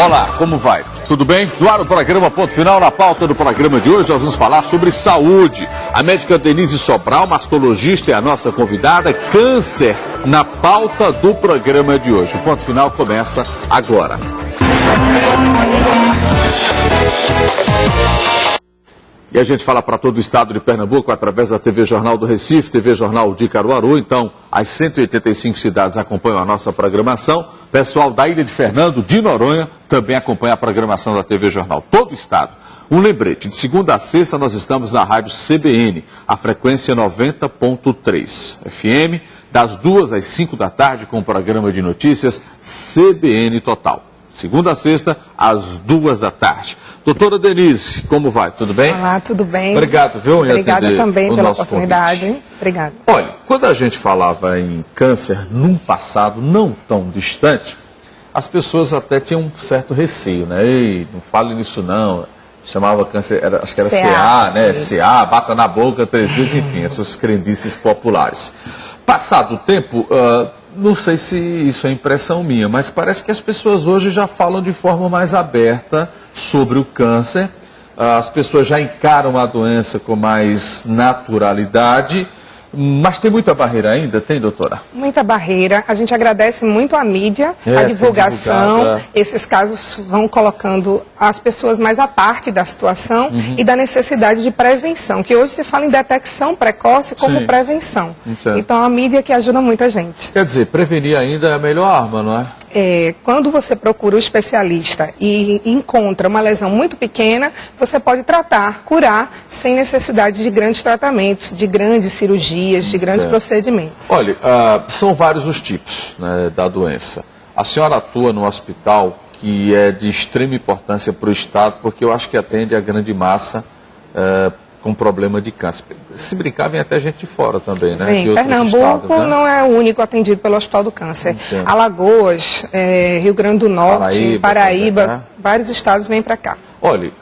Olá, como vai? Tudo bem? No ar o programa Ponto Final. Na pauta do programa de hoje nós vamos falar sobre saúde. A médica Denise Sobral, mastologista, é a nossa convidada. Câncer na pauta do programa de hoje. O Ponto Final começa agora. E a gente fala para todo o estado de Pernambuco através da TV Jornal do Recife, TV Jornal de Caruaru. Então, as 185 cidades acompanham a nossa programação. O pessoal da Ilha de Fernando, de Noronha, também acompanha a programação da TV Jornal. Todo o estado. Um lembrete, de segunda a sexta nós estamos na rádio CBN, a frequência 90.3 FM, das 2 às 5 da tarde com o programa de notícias CBN Total. Segunda a sexta, às 2 da tarde. Doutora Denise, como vai? Tudo bem? Olá, tudo bem. Obrigado, viu? Obrigada também pela oportunidade. Obrigada. Olha, quando a gente falava em câncer num passado não tão distante, as pessoas até tinham um certo receio, né? Ei, não fale nisso não. Chamava câncer, acho que era CA, né? CA, bata na boca 3 vezes, enfim, essas crendices populares. Passado o tempo, não sei se isso é impressão minha, mas parece que as pessoas hoje já falam de forma mais aberta sobre o câncer. As pessoas já encaram a doença com mais naturalidade. Mas tem muita barreira ainda, tem, doutora? Muita barreira. A gente agradece muito à mídia, a divulgação. Esses casos vão colocando as pessoas mais à parte da situação e da necessidade de prevenção, que hoje se fala em detecção precoce como prevenção. Entendo. Então, a mídia que ajuda muita gente. Quer dizer, prevenir ainda é a melhor arma, não é? Quando você procura o especialista e encontra uma lesão muito pequena, você pode tratar, curar, sem necessidade de grandes tratamentos, de grandes cirurgias, de grandes procedimentos. Olha, são vários os tipos, né, da doença. A senhora atua no hospital que é de extrema importância para o Estado, porque eu acho que atende a grande massa com problema de câncer. Se brincar, vem até gente de fora também, né? Vem. Pernambuco não é o único atendido pelo Hospital do Câncer. Entendo. Alagoas, Rio Grande do Norte, Paraíba, vários estados vêm para cá. Olha,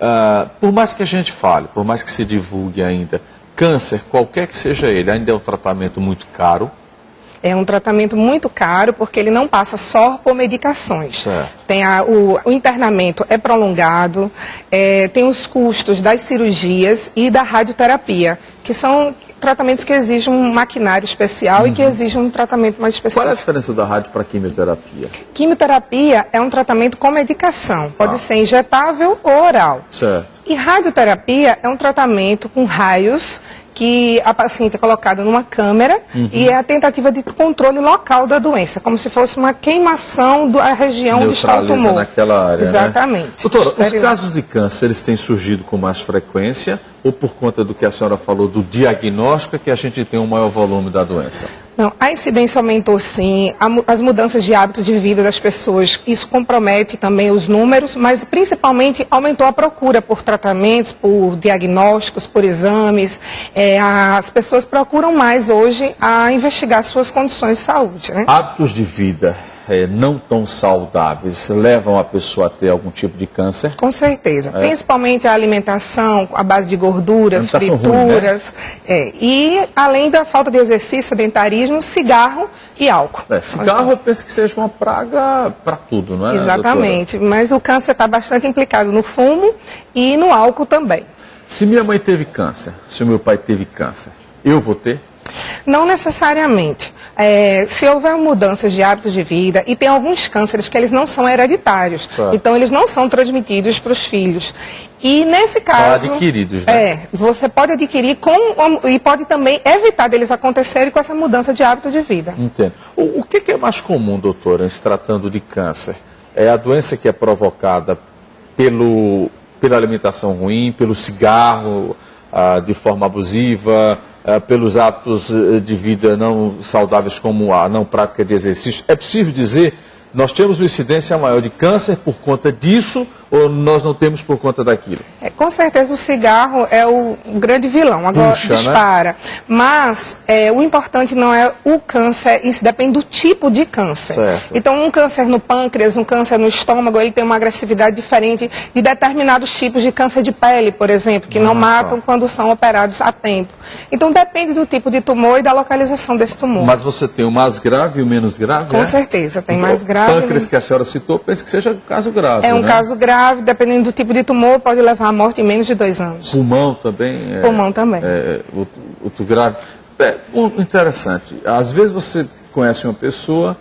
por mais que a gente fale, por mais que se divulgue ainda, câncer, qualquer que seja ele, ainda é um tratamento muito caro. É um tratamento muito caro, porque ele não passa só por medicações. Tem o internamento é prolongado, tem os custos das cirurgias e da radioterapia, que são tratamentos que exigem um maquinário especial e que exigem um tratamento mais específico. Qual é a diferença da rádio para a quimioterapia? Quimioterapia é um tratamento com medicação, pode ser injetável ou oral. Certo. E radioterapia é um tratamento com raios que a paciente é colocada numa câmera e é a tentativa de controle local da doença, como se fosse uma queimação da região onde está o tumor. Naquela área, exatamente. Né? Doutora, os casos de câncer, eles têm surgido com mais frequência ou por conta do que a senhora falou do diagnóstico é que a gente tem um maior volume da doença? Não, a incidência aumentou sim, as mudanças de hábito de vida das pessoas, isso compromete também os números, mas principalmente aumentou a procura por tratamentos, por diagnósticos, por exames. As pessoas procuram mais hoje a investigar suas condições de saúde, né? Hábitos de vida não tão saudáveis levam a pessoa a ter algum tipo de câncer? Com certeza, principalmente a alimentação, a base de gorduras, frituras, ruim, né? E além da falta de exercício, sedentarismo, cigarro e álcool. Cigarro eu penso que seja uma praga para tudo, não é? Exatamente, mas o câncer está bastante implicado no fumo e no álcool também. Se minha mãe teve câncer, se o meu pai teve câncer, eu vou ter? Não necessariamente. Se houver mudanças de hábitos de vida, e tem alguns cânceres que eles não são hereditários, então eles não são transmitidos para os filhos. E nesse caso... São adquiridos, né? Você pode adquirir e pode também evitar deles acontecerem com essa mudança de hábito de vida. Entendo. O que é mais comum, doutora, se tratando de câncer? É a doença que é provocada pela alimentação ruim, pelo cigarro de forma abusiva, pelos hábitos de vida não saudáveis como a não prática de exercício. É possível dizer, nós temos uma incidência maior de câncer por conta disso ou nós não temos por conta daquilo? Com certeza o cigarro é o grande vilão, agora dispara. Né? Mas o importante não é o câncer, isso depende do tipo de câncer. Certo. Então um câncer no pâncreas, um câncer no estômago, ele tem uma agressividade diferente de determinados tipos de câncer de pele, por exemplo, que não matam quando são operados a tempo. Então depende do tipo de tumor e da localização desse tumor. Mas você tem o mais grave e o menos grave? Com certeza, tem mais grave grave. O pâncreas que a senhora citou, penso que seja um caso grave. É um né? caso grave, dependendo do tipo de tumor, pode levar à morte em menos de 2 anos. Pulmão também. Pulmão também. Outro grave. Interessante. Às vezes você conhece uma pessoa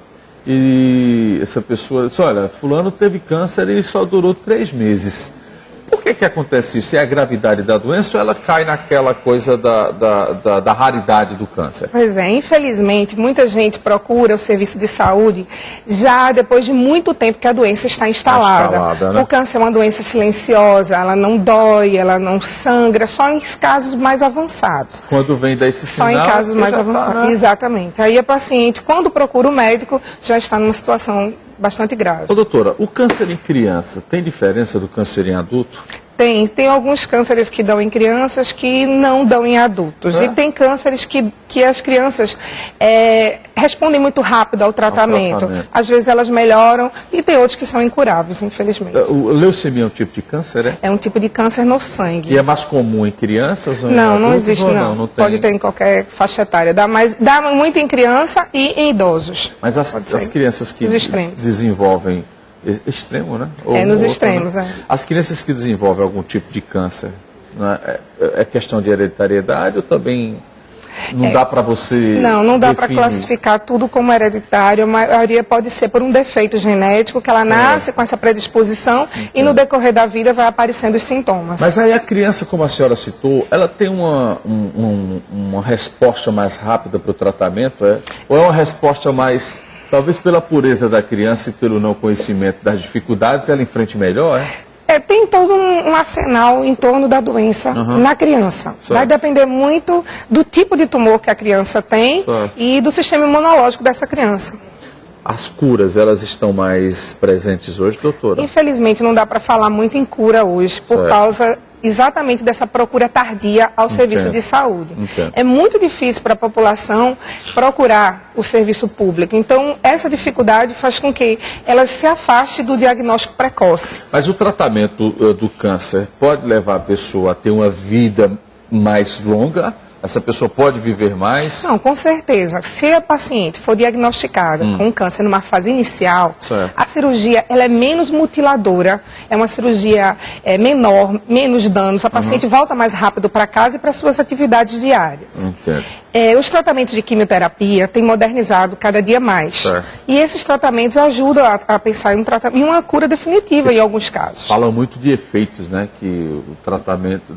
e essa pessoa diz, olha, fulano teve câncer e só durou 3 meses. Por que acontece isso? É a gravidade da doença ou ela cai naquela coisa da raridade do câncer? Pois é, infelizmente, muita gente procura o serviço de saúde já depois de muito tempo que a doença está instalada. Né? O câncer é uma doença silenciosa, ela não dói, ela não sangra, só em casos mais avançados. Quando vem desse sinal... Só em casos mais avançados, tá, né? Exatamente. Aí a paciente, quando procura o médico, já está numa situação bastante grave. Ô, doutora, o câncer em criança tem diferença do câncer em adulto? Tem alguns cânceres que dão em crianças que não dão em adultos. E tem cânceres que as crianças respondem muito rápido ao tratamento. Às vezes elas melhoram e tem outros que são incuráveis, infelizmente. O leucemia é um tipo de câncer, é? É um tipo de câncer no sangue. E é mais comum em crianças ou em adultos? Não existe não. Não tem. Pode ter em qualquer faixa etária. Dá muito em criança e em idosos. Mas as crianças que desenvolvem... Extremo, né? Nos extremos, né? As crianças que desenvolvem algum tipo de câncer, né? É questão de hereditariedade ou também não dá para você Não dá para classificar tudo como hereditário. A maioria pode ser por um defeito genético, que ela nasce com essa predisposição e no decorrer da vida vai aparecendo os sintomas. Mas aí a criança, como a senhora citou, ela tem uma resposta mais rápida para o tratamento, ou é uma resposta mais... Talvez pela pureza da criança e pelo não conhecimento das dificuldades, ela enfrente melhor, tem todo um arsenal em torno da doença na criança. Certo. Vai depender muito do tipo de tumor que a criança tem e do sistema imunológico dessa criança. As curas, elas estão mais presentes hoje, doutora? Infelizmente, não dá para falar muito em cura hoje, por causa exatamente dessa procura tardia ao serviço de saúde. É muito difícil para a população procurar o serviço público. Então, essa dificuldade faz com que ela se afaste do diagnóstico precoce. Mas o tratamento do câncer pode levar a pessoa a ter uma vida mais longa? Essa pessoa pode viver mais? Não, com certeza. Se a paciente for diagnosticada com câncer numa fase inicial, a cirurgia ela é menos mutiladora, é uma cirurgia menor, menos danos, a paciente volta mais rápido para casa e para suas atividades diárias. Os tratamentos de quimioterapia têm modernizado cada dia mais. E esses tratamentos ajudam a pensar em uma cura definitiva em alguns casos. Falam muito de efeitos, né? Que o tratamento...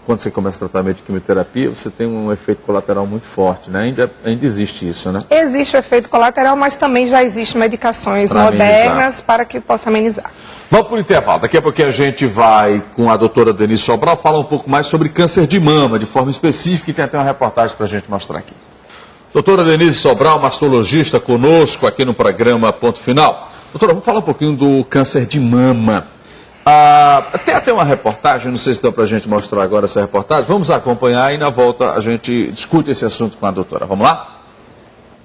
quando você começa o tratamento de quimioterapia, você tem um efeito colateral muito forte, né? Ainda existe isso, né? Existe o efeito colateral, mas também já existem medicações modernas para que possa amenizar. Vamos para o intervalo. Daqui a pouquinho a gente vai com a doutora Denise Sobral falar um pouco mais sobre câncer de mama, de forma específica, e tem até uma reportagem para a gente mostrar aqui. Doutora Denise Sobral, mastologista, conosco aqui no programa Ponto Final. Doutora, vamos falar um pouquinho do câncer de mama. Tem até uma reportagem, não sei se dá para a gente mostrar agora essa reportagem. Vamos acompanhar e na volta a gente discute esse assunto com a doutora. Vamos lá?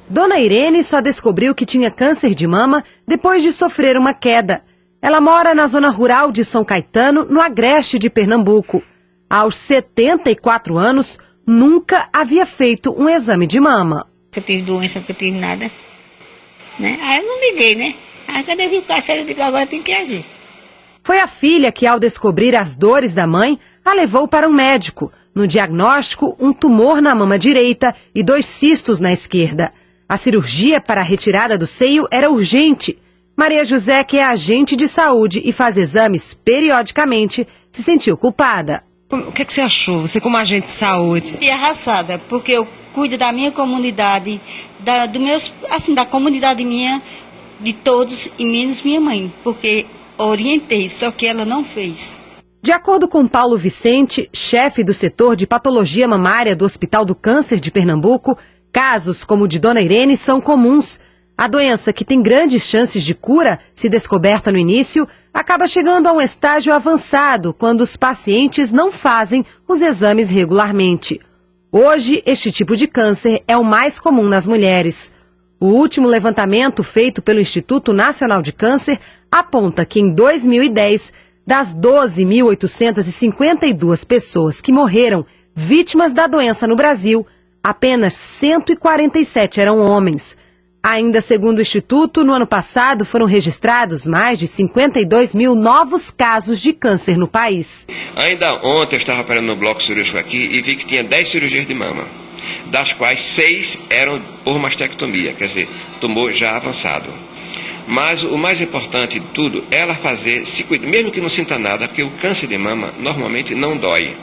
Dona Irene só descobriu que tinha câncer de mama depois de sofrer uma queda. Ela mora na zona rural de São Caetano, no agreste de Pernambuco. Aos 74 anos, nunca havia feito um exame de mama. Eu tive doença, nunca tive nada. Né? Aí eu não liguei, né? Aí quando eu vi o câncer, eu digo, agora tem que agir. Foi a filha que, ao descobrir as dores da mãe, a levou para um médico. No diagnóstico, um tumor na mama direita e 2 cistos na esquerda. A cirurgia para a retirada do seio era urgente. Maria José, que é agente de saúde e faz exames periodicamente, se sentiu culpada. O que você achou, você como agente de saúde? E arrasada, porque eu cuido da minha comunidade, da comunidade minha, de todos, e menos minha mãe, porque... orientei, só que ela não fez. De acordo com Paulo Vicente, chefe do setor de patologia mamária do Hospital do Câncer de Pernambuco, casos como o de Dona Irene são comuns. A doença, que tem grandes chances de cura, se descoberta no início, acaba chegando a um estágio avançado quando os pacientes não fazem os exames regularmente. Hoje, este tipo de câncer é o mais comum nas mulheres. O último levantamento feito pelo Instituto Nacional de Câncer aponta que em 2010, das 12.852 pessoas que morreram vítimas da doença no Brasil, apenas 147 eram homens. Ainda segundo o Instituto, no ano passado foram registrados mais de 52 mil novos casos de câncer no país. Ainda ontem eu estava operando no bloco cirúrgico aqui e vi que tinha 10 cirurgias de mama, das quais 6 eram por mastectomia, quer dizer, tumor já avançado. Mas o mais importante de tudo é ela fazer, se cuidar, mesmo que não sinta nada, porque o câncer de mama normalmente não dói.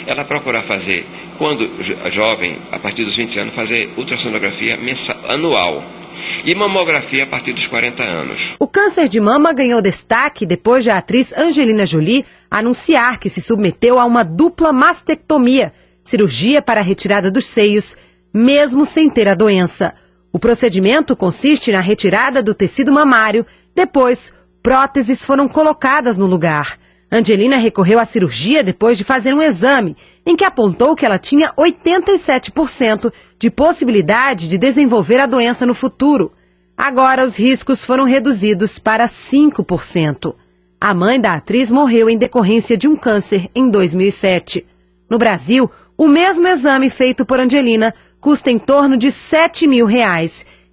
Ela procurar fazer, quando jovem, a partir dos 20 anos, fazer ultrassonografia anual e mamografia a partir dos 40 anos. O câncer de mama ganhou destaque depois de a atriz Angelina Jolie anunciar que se submeteu a uma dupla mastectomia, cirurgia para a retirada dos seios, mesmo sem ter a doença. O procedimento consiste na retirada do tecido mamário, depois próteses foram colocadas no lugar. Angelina recorreu à cirurgia depois de fazer um exame, em que apontou que ela tinha 87% de possibilidade de desenvolver a doença no futuro. Agora os riscos foram reduzidos para 5%. A mãe da atriz morreu em decorrência de um câncer em 2007. No Brasil, o mesmo exame feito por Angelina custa em torno de R$7 mil.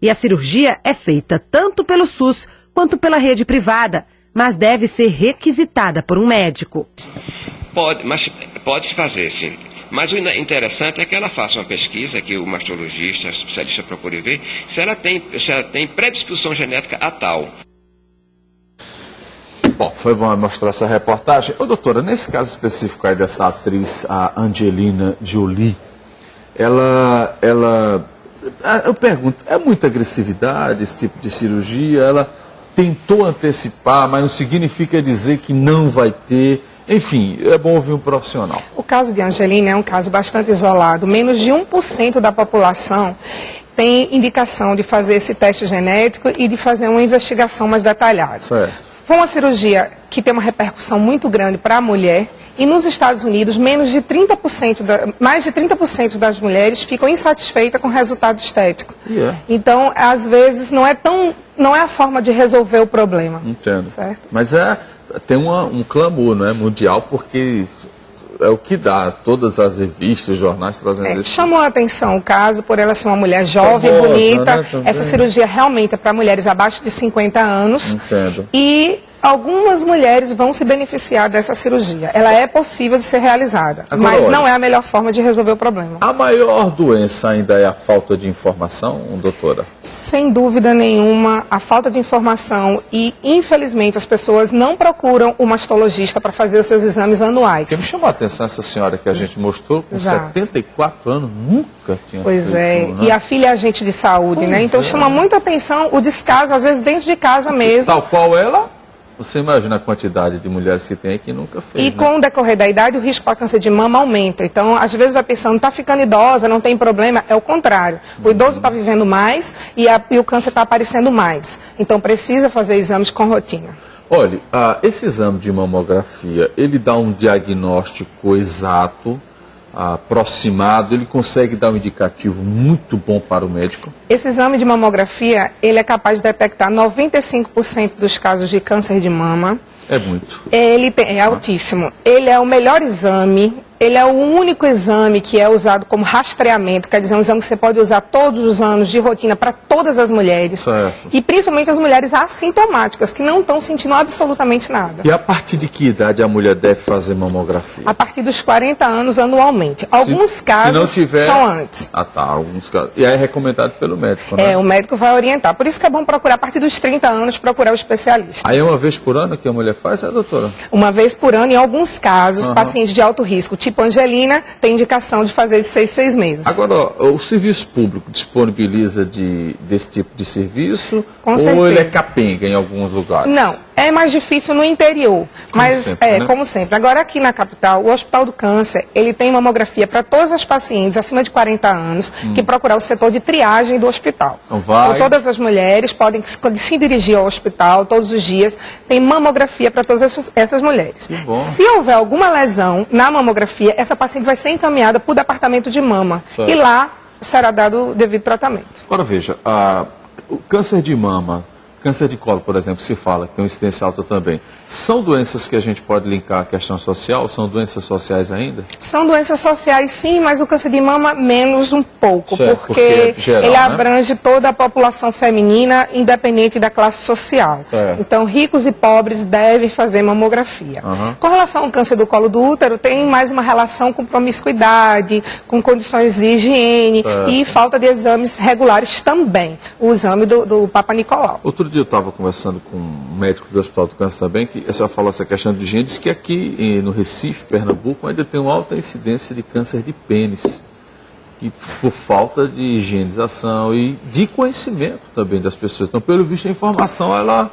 E a cirurgia é feita tanto pelo SUS quanto pela rede privada, mas deve ser requisitada por um médico. Pode-se fazer, sim. Mas o interessante é que ela faça uma pesquisa, que o mastologista, o especialista procure ver, se ela tem predisposição genética a tal. Bom, foi bom mostrar essa reportagem. Ô, doutora, nesse caso específico aí dessa atriz, a Angelina Jolie, eu pergunto, é muita agressividade esse tipo de cirurgia? Ela tentou antecipar, mas não significa dizer que não vai ter. Enfim, é bom ouvir um profissional. O caso de Angelina é um caso bastante isolado. Menos de 1% da população tem indicação de fazer esse teste genético e de fazer uma investigação mais detalhada. Certo. Foi uma cirurgia que tem uma repercussão muito grande para a mulher e nos Estados Unidos mais de 30% das mulheres ficam insatisfeitas com o resultado estético. Yeah. Então, às vezes, não é a forma de resolver o problema. Entendo. Certo? Mas tem um clamor, não é, mundial, porque é o que dá, todas as revistas, jornais trazendo isso. Chamou a atenção o caso por ela ser uma mulher jovem, famosa, bonita. Né, essa cirurgia realmente é para mulheres abaixo de 50 anos. Entendo. E algumas mulheres vão se beneficiar dessa cirurgia. Ela é possível de ser realizada, Agora, mas olha, não é a melhor forma de resolver o problema. A maior doença ainda é a falta de informação, doutora? Sem dúvida nenhuma, a falta de informação e, infelizmente, as pessoas não procuram o mastologista para fazer os seus exames anuais. Porque me chamou a atenção essa senhora que a gente mostrou, com Exato. 74 anos, nunca tinha Pois feito, é, né? e a filha é agente de saúde, Pois né? Então é. chama muita atenção o descaso, às vezes dentro de casa mesmo. Tal qual ela, você imagina a quantidade de mulheres que tem aí que nunca fez, E né? com o decorrer da idade, o risco para câncer de mama aumenta. Então, às vezes vai pensando, está ficando idosa, não tem problema. É o contrário. O idoso está vivendo mais e o câncer está aparecendo mais. Então, precisa fazer exames com rotina. Olha, esse exame de mamografia, ele dá um diagnóstico exato, aproximado, ele consegue dar um indicativo muito bom para o médico? Esse exame de mamografia, ele é capaz de detectar 95% dos casos de câncer de mama. É muito. É altíssimo. Ele é o melhor exame, ele é o único exame que é usado como rastreamento, quer dizer, um exame que você pode usar todos os anos de rotina para todas as mulheres. Certo. E principalmente as mulheres assintomáticas, que não estão sentindo absolutamente nada. E a partir de que idade a mulher deve fazer mamografia? A partir dos 40 anos anualmente. Alguns casos se não tiver... são antes. Tá, alguns casos. E aí é recomendado pelo médico, né? O médico vai orientar. Por isso que é bom procurar, a partir dos 30 anos, procurar o especialista. Aí é uma vez por ano que a mulher faz, doutora? Uma vez por ano, em alguns casos, pacientes de alto risco, tipo Angelina, tem indicação de fazer de 6 meses. Agora, o serviço público disponibiliza desse tipo de serviço? Com ou certeza. ele é capenga em alguns lugares? Não, é mais difícil no interior, mas sempre, né? como sempre. Agora aqui na capital, o Hospital do Câncer, ele tem mamografia para todas as pacientes acima de 40 anos que procurar o setor de triagem do hospital. Então vai. Então todas as mulheres podem se dirigir ao hospital todos os dias, tem mamografia para todas essas mulheres. Que bom. Se houver alguma lesão na mamografia, essa paciente vai ser encaminhada para o departamento de mama Certo. e lá será dado o devido tratamento. Agora veja, o câncer de mama Câncer de colo, por exemplo, se fala que tem uma incidência alta também. São doenças que a gente pode linkar à questão social? São doenças sociais ainda? São doenças sociais, sim, mas o câncer de mama menos um pouco, certo, porque é geral, ele né? abrange toda a população feminina, independente da classe social. Certo. Então, ricos e pobres devem fazer mamografia. Com relação ao câncer do colo do útero, tem mais uma relação com promiscuidade, com condições de higiene e falta de exames regulares também. O exame do Papa Nicolau. Outro dia eu estava conversando com um médico do Hospital do Câncer também, que a senhora falou essa questão de higiene, disse que aqui no Recife, Pernambuco, ainda tem uma alta incidência de câncer de pênis, que por falta de higienização e de conhecimento também das pessoas. Então, pelo visto, a informação, ela,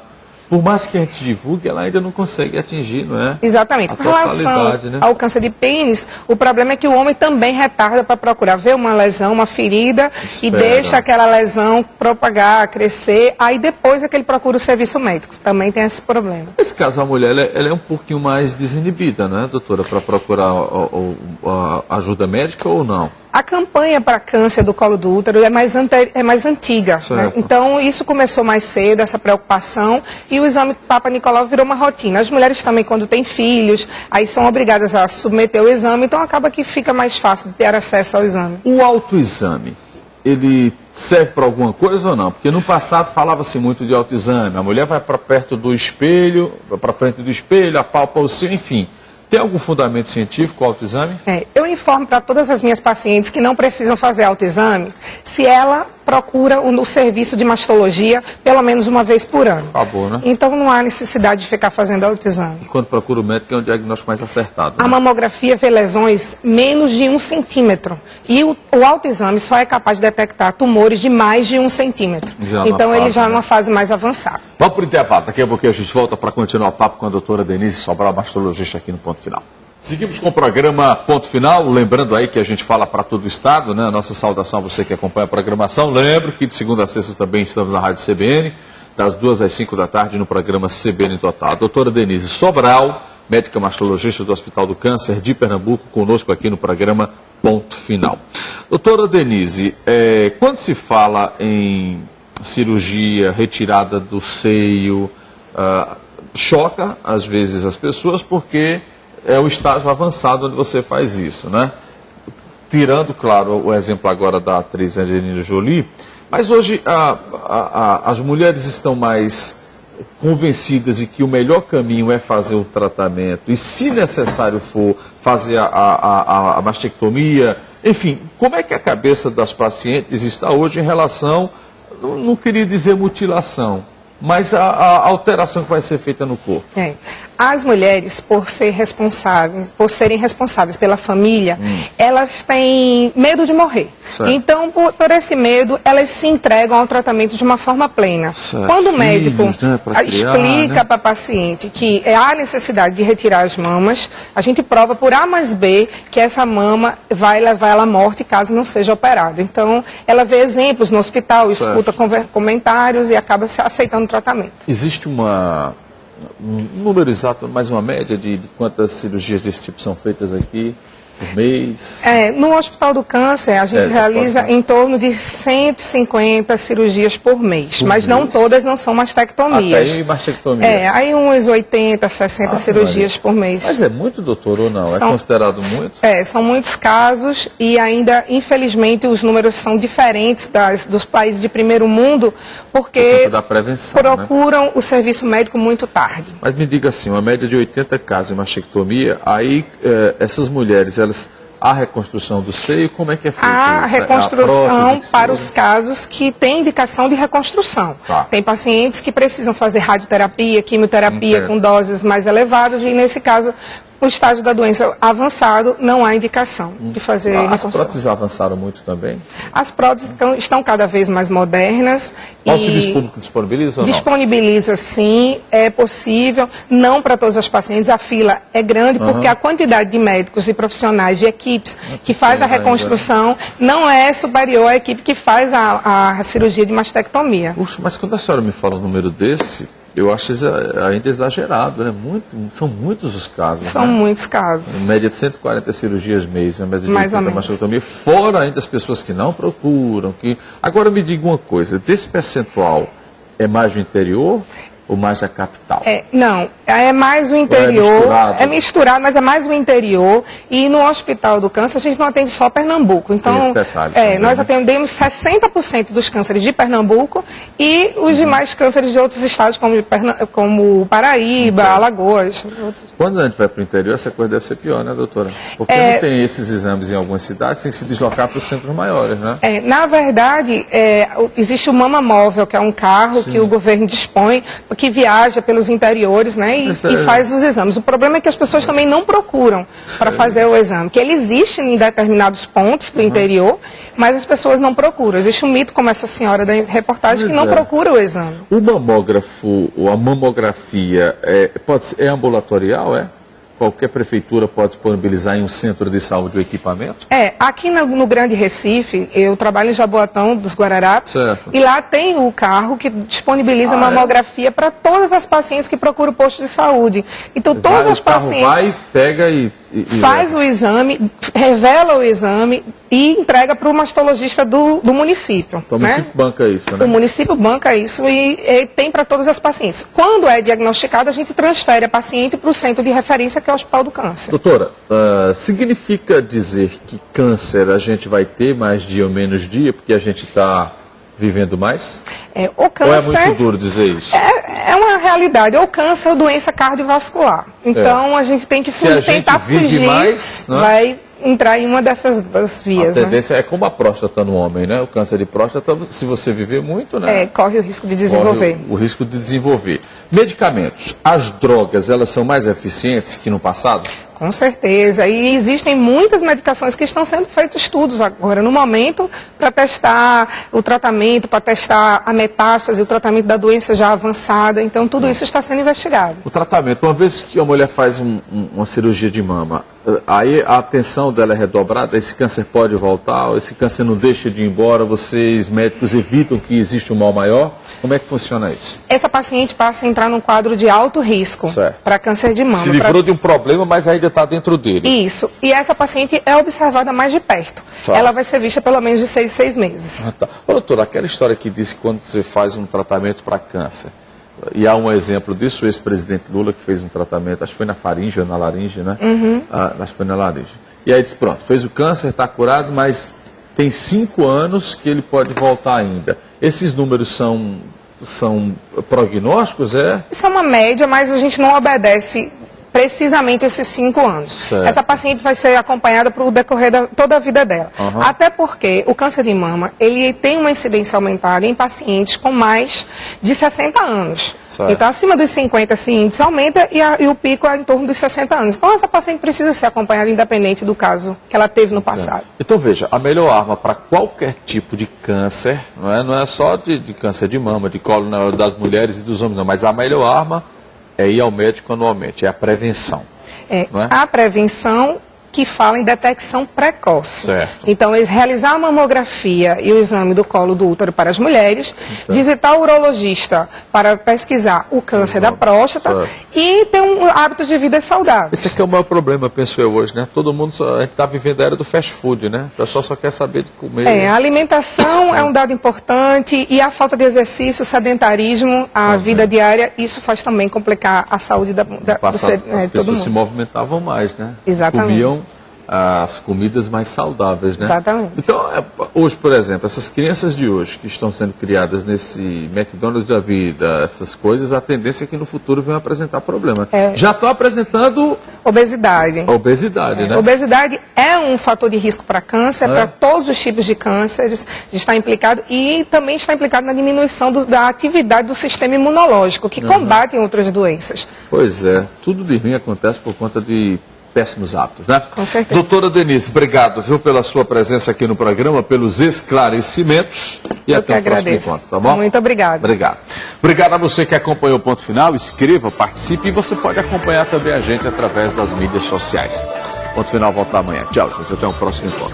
por mais que a gente divulgue, ela ainda não consegue atingir, não é? Exatamente. A Com relação totalidade, né? ao câncer de pênis, o problema é que o homem também retarda para procurar ver uma lesão, uma ferida, e deixa aquela lesão propagar, crescer, aí depois é que ele procura o serviço médico. Também tem esse problema. Nesse caso, a mulher ela é um pouquinho mais desinibida, né, doutora, para procurar a ajuda médica ou não? A campanha para câncer do colo do útero é mais antiga, né? Então, isso começou mais cedo, essa preocupação, e o exame Papa Nicolau virou uma rotina. As mulheres também, quando têm filhos, aí são obrigadas a submeter o exame, então acaba que fica mais fácil de ter acesso ao exame. O autoexame, ele serve para alguma coisa ou não? Porque no passado falava-se muito de autoexame, a mulher vai para perto do espelho, para frente do espelho, apalpa o seu, enfim. Tem algum fundamento científico o autoexame? Eu informo para todas as minhas pacientes que não precisam fazer autoexame se ela procura o serviço de mastologia pelo menos uma vez por ano. Acabou, né? Então não há necessidade de ficar fazendo autoexame. E quando procura o médico é um diagnóstico mais acertado, né? A mamografia vê lesões menos de 1 centímetro. E o autoexame só é capaz de detectar tumores de mais de 1 centímetro. Então ele já é uma fase mais avançada. Vamos para o intervalo. Daqui a pouquinho a gente volta para continuar o papo com a doutora Denise Sobral, mastologista aqui no Ponto Final. Seguimos com o programa Ponto Final, lembrando aí que a gente fala para todo o estado, né? Nossa saudação a você que acompanha a programação. Lembro que de segunda a sexta também estamos na Rádio CBN, das 2 às 5 da tarde no programa CBN Total. A doutora Denise Sobral, médica mastologista do Hospital do Câncer de Pernambuco, conosco aqui no programa Ponto Final. Doutora Denise, quando se fala em cirurgia, retirada do seio, choca às vezes as pessoas porque é o estágio avançado onde você faz isso, né? Tirando, claro, o exemplo agora da atriz Angelina Jolie, mas hoje as mulheres estão mais convencidas de que o melhor caminho é fazer o tratamento e, se necessário for, fazer a mastectomia. Enfim, como é que a cabeça das pacientes está hoje em relação, não queria dizer mutilação, mas a alteração que vai ser feita no corpo? As mulheres, por serem responsáveis pela família, elas têm medo de morrer. Certo. Então, por esse medo, elas se entregam ao tratamento de uma forma plena. Certo. Quando o médico né? explica para a paciente que há necessidade de retirar as mamas, a gente prova por A mais B que essa mama vai levar ela à morte caso não seja operada. Então, ela vê exemplos no hospital, escuta comentários e acaba aceitando o tratamento. Existe um número exato, mais uma média de quantas cirurgias desse tipo são feitas aqui por mês? No Hospital do Câncer, a gente realiza em torno de 150 cirurgias por mês, mas não todas não são mastectomias. Até aí mastectomia? Aí uns 80, 60 cirurgias por mês. Mas é muito, doutor, ou não? É considerado muito? São muitos casos e ainda, infelizmente, os números são diferentes dos países de primeiro mundo, porque da prevenção, procuram o serviço médico muito tarde. Mas me diga assim, uma média de 80 casos em mastectomia, aí essas mulheres, a reconstrução do seio, como é que é feita? A reconstrução para os casos que têm indicação de reconstrução. Tem pacientes que precisam fazer radioterapia, quimioterapia com doses mais elevadas e, nesse caso, no estágio da doença avançado, não há indicação de fazer reconstrução. As próteses avançaram muito também? As próteses estão cada vez mais modernas. O auxílio público disponibiliza ou não? Disponibiliza, sim, é possível. Não para todas as pacientes, a fila é grande, porque a quantidade de médicos e profissionais de equipes que faz a reconstrução não é superior à equipe que faz a cirurgia de mastectomia. Puxa, mas quando a senhora me fala um número desse, eu acho ainda exagerado, né? São muitos os casos. São muitos casos. Em média de 140 cirurgias mês, em média de 80 mastectomia, fora ainda as pessoas que não procuram. Agora me diga uma coisa, desse percentual é mais do interior ou mais da capital? Não, é mais o interior, é misturado, mas é mais o interior. E no Hospital do Câncer a gente não atende só Pernambuco. Então, esse detalhe também, nós atendemos 60% dos cânceres de Pernambuco e os demais cânceres de outros estados, como Paraíba, Alagoas. Quando a gente vai para o interior, essa coisa deve ser pior, né, doutora? Porque não tem esses exames em algumas cidades, tem que se deslocar para os centros maiores, né? Na verdade, existe o Mama Móvel, que é um carro que o governo dispõe, que viaja pelos interiores, né, e faz os exames. O problema é que as pessoas também não procuram para fazer o exame, que ele existe em determinados pontos do interior, mas as pessoas não procuram. Existe um mito, como essa senhora da reportagem, que não procura o exame. O mamógrafo, ou a mamografia, é ambulatorial, Qualquer prefeitura pode disponibilizar em um centro de saúde o equipamento? Aqui no Grande Recife, eu trabalho em Jaboatão dos Guararapes, e lá tem o carro que disponibiliza mamografia para todas as pacientes que procuram o posto de saúde. Então, todas as pacientes... O carro vai, pega e faz o exame, revela o exame e entrega para o mastologista do município. Então, o município banca isso, né? O município banca isso e tem para todas as pacientes. Quando é diagnosticado, a gente transfere a paciente para o centro de referência, que é o Hospital do Câncer. Doutora, significa dizer que câncer a gente vai ter mais dia ou menos dia, porque a gente está vivendo mais? O câncer, ou é muito duro dizer isso? É uma realidade. Ou câncer ou doença cardiovascular. Então, a gente tem que tentar fugir, mais, né? Vai entrar em uma dessas duas vias. A tendência é como a próstata no homem, né? O câncer de próstata, se você viver muito, né? Corre o risco de desenvolver. O risco de desenvolver. Medicamentos, as drogas, elas são mais eficientes que no passado? Com certeza. E existem muitas medicações que estão sendo feitos estudos agora, no momento, para testar o tratamento, para testar a metástase, o tratamento da doença já avançada. Então, tudo isso está sendo investigado. O tratamento, uma vez que a mulher faz uma cirurgia de mama, aí a atenção dela é redobrada, esse câncer pode voltar, esse câncer não deixa de ir embora, vocês médicos evitam que exista um mal maior? Como é que funciona isso? Essa paciente passa a entrar num quadro de alto risco para câncer de mama. Se livrou de um problema, mas ainda está dentro dele. Isso. E essa paciente é observada mais de perto. Ela vai ser vista pelo menos de 6 meses. Ô, doutora, aquela história que disse que quando você faz um tratamento para câncer, e há um exemplo disso, o ex-presidente Lula que fez um tratamento, acho que foi na faringe ou na laringe, né? Acho que foi na laringe. E aí disse, pronto, fez o câncer, está curado, mas tem 5 anos que ele pode voltar ainda. Esses números são prognósticos, Isso é uma média, mas a gente não obedece precisamente esses 5 anos. Essa paciente vai ser acompanhada para o decorrer toda a vida dela. Até porque o câncer de mama, ele tem uma incidência aumentada em pacientes com mais de 60 anos. Então, acima dos 50, esse índice aumenta e o pico é em torno dos 60 anos. Então, essa paciente precisa ser acompanhada independente do caso que ela teve no passado. Então, veja, a melhor arma para qualquer tipo de câncer, não é só de câncer de mama, de colo das mulheres e dos homens, não, mas a melhor arma é ir ao médico anualmente, é a prevenção. A prevenção que fala em detecção precoce. Então, realizar a mamografia e o exame do colo do útero para as mulheres, visitar o urologista para pesquisar o câncer da próstata e ter um hábito de vida saudável. Esse aqui é o maior problema, penso eu, hoje, né? Todo mundo, a gente está vivendo a era do fast food, né? O pessoal só quer saber de comer. A alimentação é um dado importante e a falta de exercício, o sedentarismo, a vida diária, isso faz também complicar a saúde as pessoas se movimentavam mais, né? Exatamente. Comiam as comidas mais saudáveis, né? Exatamente. Então, hoje, por exemplo, essas crianças de hoje que estão sendo criadas nesse McDonald's da vida, essas coisas, a tendência é que no futuro venham apresentar problema. Já estão apresentando obesidade. Obesidade, né? Obesidade é um fator de risco para câncer, para todos os tipos de cânceres, está implicado e também está implicado na diminuição da atividade do sistema imunológico, que combate outras doenças. Pois é, tudo de ruim acontece por conta de péssimos hábitos, né? Com certeza. Doutora Denise, obrigado, pela sua presença aqui no programa, pelos esclarecimentos e até o próximo encontro, tá bom? Muito obrigado. Obrigado a você que acompanhou o Ponto Final, escreva, participe e você pode acompanhar também a gente através das mídias sociais. Ponto Final volta amanhã. Tchau, gente, até o próximo encontro.